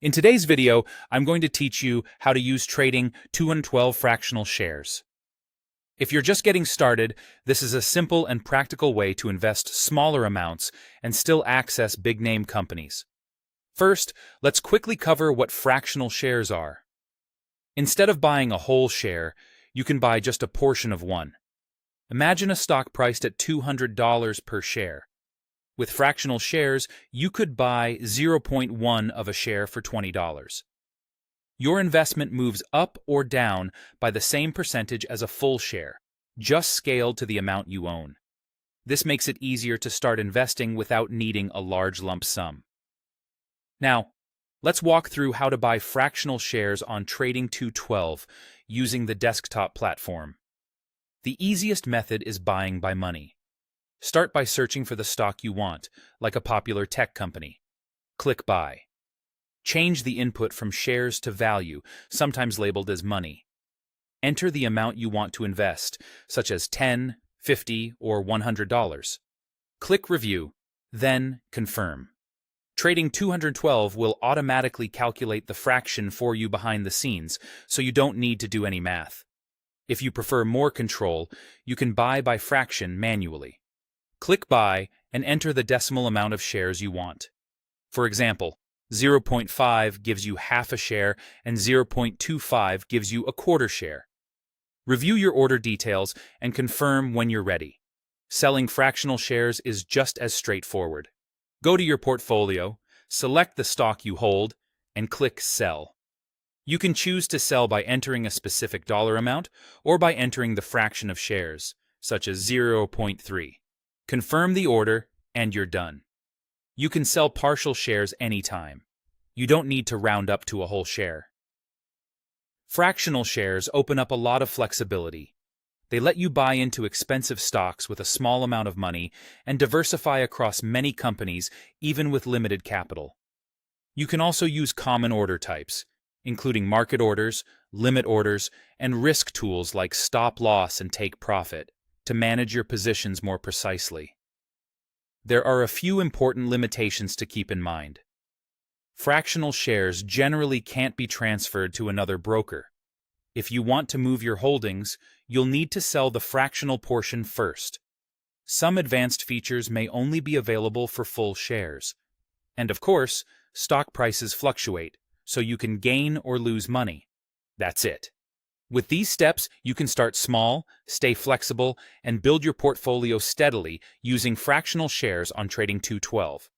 In today's video, I'm going to teach you how to use trading 212 fractional shares. If you're just getting started, this is a simple and practical way to invest smaller amounts and still access big-name companies. First, let's quickly cover what fractional shares are. Instead of buying a whole share, you can buy just a portion of one. Imagine a stock priced at $200 per share. With fractional shares, you could buy 0.1 of a share for $20. Your investment moves up or down by the same percentage as a full share, just scaled to the amount you own. This makes it easier to start investing without needing a large lump sum. Now, let's walk through how to buy fractional shares on Trading 212 using the desktop platform. The easiest method is buying by money. Start by searching for the stock you want, like a popular tech company. Click Buy. Change the input from shares to value, sometimes labeled as money. Enter the amount you want to invest, such as $10, $50, or $100. Click Review, then Confirm. Trading 212 will automatically calculate the fraction for you behind the scenes, so you don't need to do any math. If you prefer more control, you can buy by fraction manually. Click Buy and enter the decimal amount of shares you want. For example, 0.5 gives you half a share and 0.25 gives you a quarter share. Review your order details and confirm when you're ready. Selling fractional shares is just as straightforward. Go to your portfolio, select the stock you hold, and click Sell. You can choose to sell by entering a specific dollar amount or by entering the fraction of shares, such as 0.3. Confirm the order, and you're done. You can sell partial shares anytime. You don't need to round up to a whole share. Fractional shares open up a lot of flexibility. They let you buy into expensive stocks with a small amount of money and diversify across many companies, even with limited capital. You can also use common order types, including market orders, limit orders, and risk tools like stop loss and take profit, to manage your positions more precisely. There are a few important limitations to keep in mind. Fractional shares generally can't be transferred to another broker. If you want to move your holdings, you'll need to sell the fractional portion first. Some advanced features may only be available for full shares. And of course, stock prices fluctuate, so you can gain or lose money. That's it. With these steps, you can start small, stay flexible, and build your portfolio steadily using fractional shares on Trading 212.